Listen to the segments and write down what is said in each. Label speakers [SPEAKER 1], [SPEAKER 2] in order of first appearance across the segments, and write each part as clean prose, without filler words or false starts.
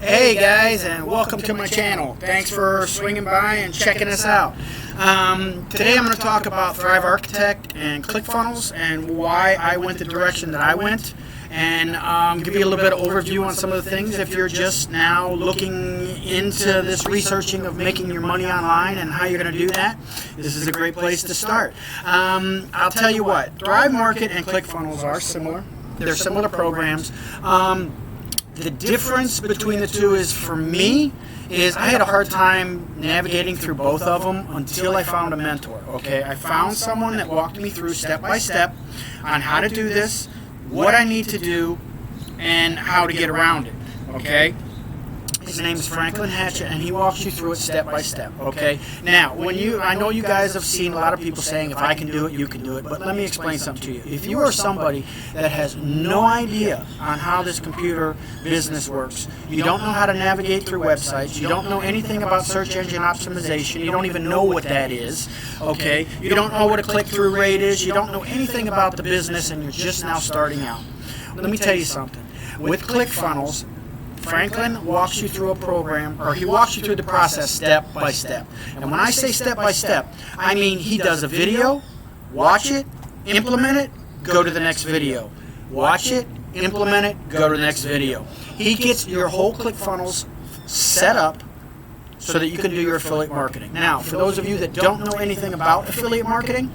[SPEAKER 1] Hey guys, and welcome to my channel. Thanks for swinging by and checking us out. Today I'm going to talk about Thrive Architect and ClickFunnels and why I went the direction that I went, and give you a little bit of overview on some of the things if you're just now looking into this researching of making your money online and how you're going to do that. This is a great place to start. I'll tell you what, Thrive Market and ClickFunnels are similar. They're similar programs. The difference between the two is, for me, is I had a hard time navigating through both of them until I found a mentor. Okay, I found someone that walked me through step by step on how to do this, what I need to do, and how to get around it. Okay, his name is Franklin Hatchett, and he walks you through it step by step. Okay, now I know you guys have seen a lot of people saying, if I can do it, you can do it. But let me explain something to you. If you are somebody that has no idea on how this computer business works, you don't know how to navigate through websites, you don't know anything about search engine optimization, you don't even know what that is. Okay, you don't know what a click-through rate is, you don't know anything about the business, and you're just now starting out. Let me tell you something. With ClickFunnels, Franklin walks you through a program, or he walks you through the process step by step. And when I say step by step, I mean he does a video, watch it, implement it, go to the next video. Watch it, implement it, go to the next video. He gets your whole ClickFunnels set up so that you can do your affiliate marketing. Now, for those of you that don't know anything about affiliate marketing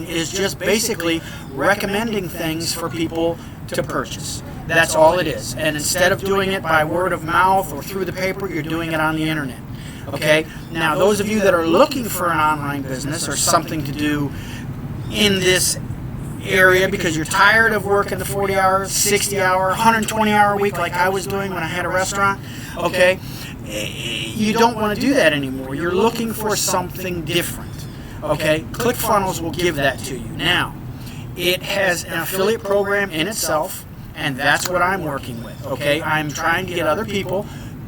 [SPEAKER 1] is just basically recommending things for people to purchase. That's all it is. And instead of doing it by word of mouth or through the paper, you're doing it on the internet. Okay? Now, those of you that are looking for an online business or something to do in this area because you're tired of working the 40-hour, 60-hour, 120-hour week like I was doing when I had a restaurant, okay? You don't want to do that anymore. You're looking for something different. Okay? ClickFunnels will give that to you. Now, it has an affiliate program in itself, and that's what I'm working with. Okay? I'm trying to get other people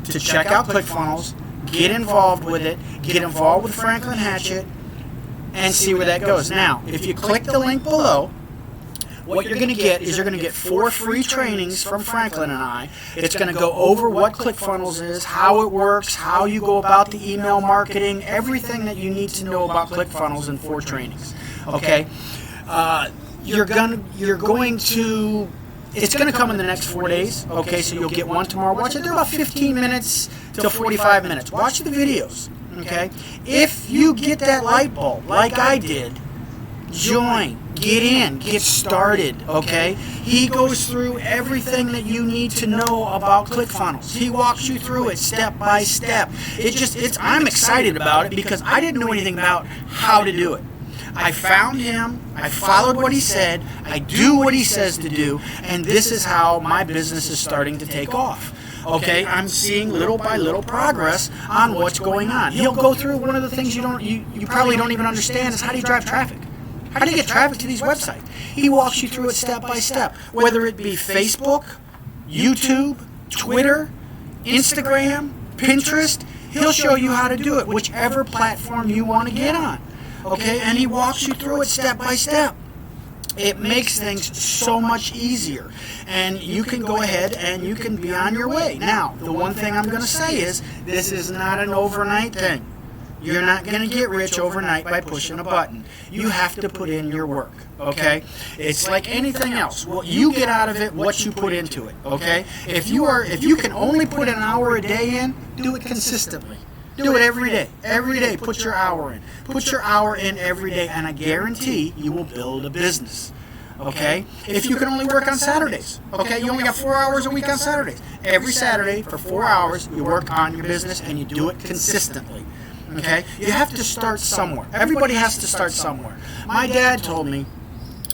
[SPEAKER 1] to check out ClickFunnels, get involved with it, get involved with Franklin Hatchett, and see where that goes. Now, if you click the link below, what you're going to get is you're going to get 4 free trainings from Franklin and I. It's going to go over what ClickFunnels is, how it works, how you go about the email marketing, everything that you need to know about ClickFunnels in 4 trainings. Okay? It's going to come in the next 4 days. Okay, so you'll get one tomorrow. Watch it. They're about 15 minutes to 45 minutes. Watch the videos. Okay? If you get that light bulb, like I did, join. Get in, get started, okay? He goes through everything that you need to know about ClickFunnels. He walks you through it step by step. I'm excited about it because I didn't know anything about how to do it. I found him, I followed what he said, I do what he says to do, and this is how my business is starting to take off. Okay, I'm seeing little by little progress on what's going on. He'll go through one of the things you probably don't even understand is how do you drive traffic? How do you get traffic to these websites? He walks you through it step by step, whether it be Facebook, YouTube, Twitter, Instagram, Pinterest. He'll show you how to do it, whichever platform you want to get on. Okay, and he walks you through it step by step. It makes things so much easier, and you can go ahead and you can be on your way. Now, the one thing I'm going to say is this is not an overnight thing. You're not going to get rich overnight by pushing a button. You have to put in your work, okay? It's like anything else. What you get out of it, what you put into it, okay? If you can only put an hour a day in, do it consistently. Do it every day. Every day, put your hour in. Put your hour in every day, and I guarantee you will build a business. Okay? If you can only work on Saturdays, okay? You only got 4 hours a week on Saturdays. Every Saturday, for 4 hours, you work on your business, and you do it consistently. Okay? You have to start somewhere. Everybody has to start somewhere. My dad told me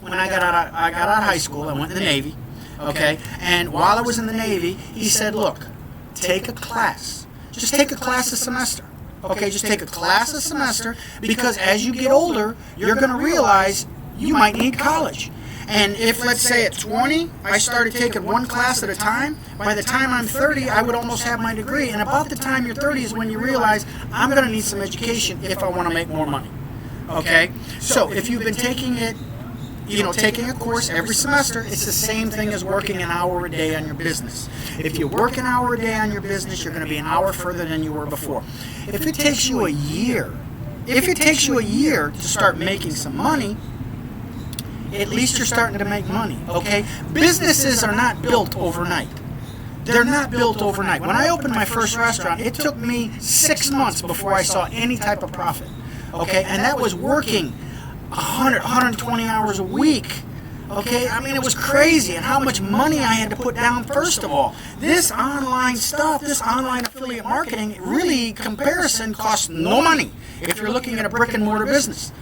[SPEAKER 1] when I got out of high school, I went in the Navy, okay? And while I was in the Navy, he said, look, take a class. Just take a class a semester. Okay, just take a class a semester, because as you get older, you're going to realize you might need college. And if, let's say at 20, I started taking one class at a time, by the time I'm 30, I would almost have my degree. And about the time you're 30 is when you realize I'm going to need some education if I want to make more money. Okay? So if you've been taking it taking a course every semester. It's the same thing as working an hour a day on your business. If you work an hour a day on your business, you're going to be an hour further than you were before. If it takes you a year to start making some money, at least you're starting to make money, okay? Businesses are not built overnight. They're not built overnight. When I opened my first restaurant, it took me 6 months before I saw any type of profit, okay? And that was working 120 hours a week, okay? I mean, it was crazy, and how much money I had to put down first of all. This online stuff, this online affiliate marketing, really, Camparison costs no money if you're looking at a brick and mortar business,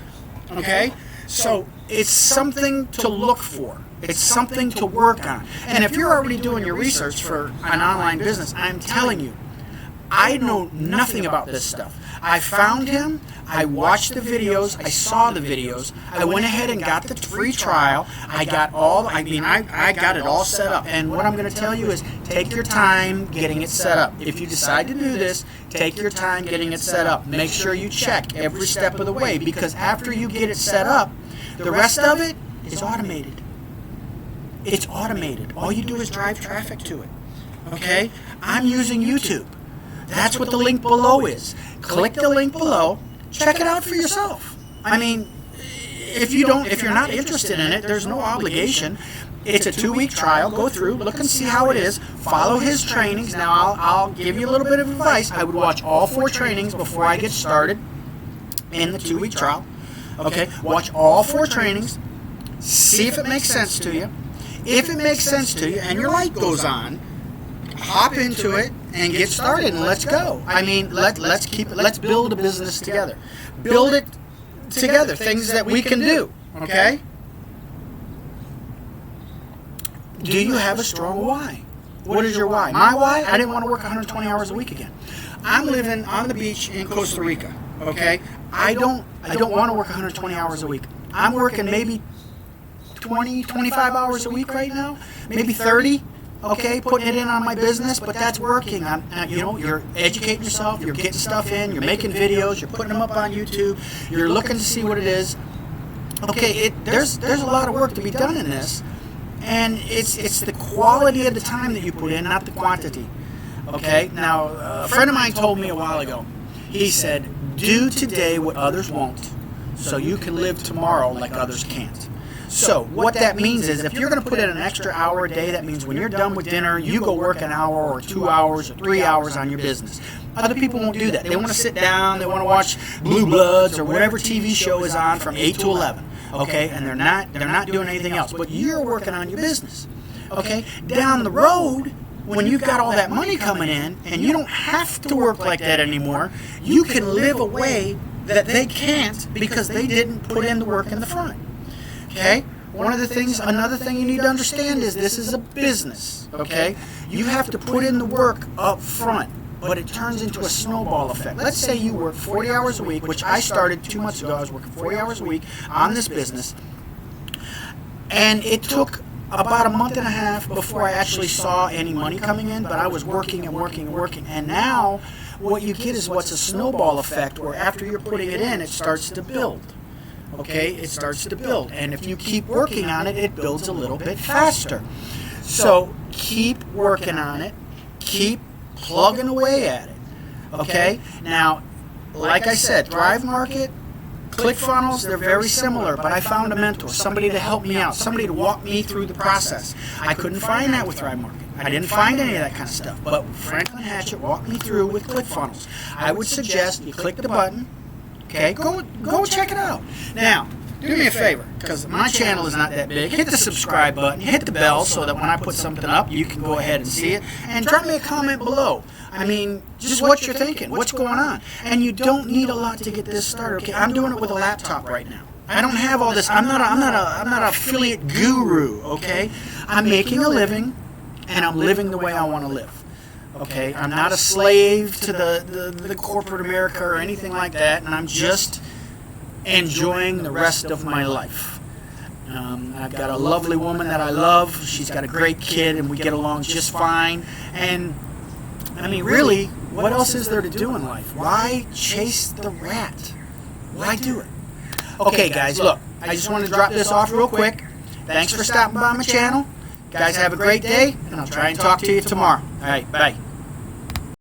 [SPEAKER 1] okay? So it's something to look for. It's something to work on. And if you're already doing your research for an online business, I'm telling you, I know nothing about this stuff. I found him, I watched the videos, I saw the videos, I went ahead and got the free trial, I got it all set up. And what I'm going to tell you is take your time getting it set up. If you decide to do this, take your time getting it set up. Make sure you check every step of the way, because after you get it set up, the rest of it is automated. It's automated. All you do is drive traffic to it. Okay? I'm using YouTube. That's what the link below is. Click the link below. Check it out for yourself. I mean, if you're not interested in it, there's no obligation. It's a 2-week trial. Go through, look and see how it is. Follow his trainings. Now, I'll give you a little bit of advice. I would watch all 4 trainings before I get started in the 2-week trial. Okay? Watch all 4 trainings. See if it makes sense to you. If it makes sense to you and your light goes on, hop into it and get started and let's go. I mean, let's build a business together. Build it together, things that we can do, okay? Do you have a strong why? What is your why? My why? I didn't want to work 120 hours a week again. I'm living on the beach in Costa Rica, okay? I don't want to work 120 hours a week. I'm working maybe 20, 25 hours a week right now, maybe 30, okay, putting it in on my business, but that's working. You're educating yourself, you're getting stuff in, you're making videos, you're putting them up on YouTube, you're looking to see what it is. Okay, there's a lot of work to be done in this, and it's the quality of the time that you put in, not the quantity. Okay, now, a friend of mine told me a while ago, he said, do today what others won't, so you can live tomorrow like others can't. So what that means is if you're going to put in an extra hour a day, that means when you're done with dinner, you go work an hour or 2 hours or 3 hours on your business. Other people won't do that. They want to sit down, they want to watch Blue Bloods or whatever TV show is on from 8 to 11, okay, and they're not doing anything else, but you're working on your business, okay? Down the road, when you've got all that money coming in and you don't have to work like that anymore, you can live a way that they can't because they didn't put in the work in the front. Okay? Another thing you need to understand is this is a business, okay? You have to put in the work up front, but it turns into a snowball effect. Let's say you work 40 hours a week, which I started 2 months ago. I was working 40 hours a week on this business, and it took about a month and a half before I actually saw any money coming in, but I was working and working and working, and now what you get is what's a snowball effect, where after you're putting it in, it starts to build. Okay, it starts to build, and if you keep working on it, it builds a little bit faster. So keep working on it, keep plugging away at it. Okay, now, like I said, Thrive Market, ClickFunnels, they're very similar, but I found a mentor, somebody to help me out, somebody to walk me through the process. I couldn't find that with Thrive Market. I didn't find any of that kind of stuff, but Franklin Hatchett walked me through with ClickFunnels. I would suggest you click the button. Okay, go check it out. Now, do me a favor, because my channel is not that big. Hit the subscribe button, hit the bell so that when I put something up, you can go ahead and see it. And drop me a comment below. I mean, just what you're thinking, what's going on. And you don't need a lot to get this started. Okay, I'm doing it with a laptop right now. I don't have all this. I'm not an affiliate guru. Okay, I'm making a living, and I'm living the way I want to live. Okay, I'm not a slave to the corporate America or anything like that, and I'm just enjoying the rest of my life. I've got a lovely woman that I love. She's got a great kid, and we get along just fine. And, I mean, really, what else is there to do in life? Why chase the rat? Why do it? Okay, guys, look, I just wanted to drop this off real quick. Thanks for stopping by my channel. Guys, have a great day, and I'll try and talk to you tomorrow. All right, bye.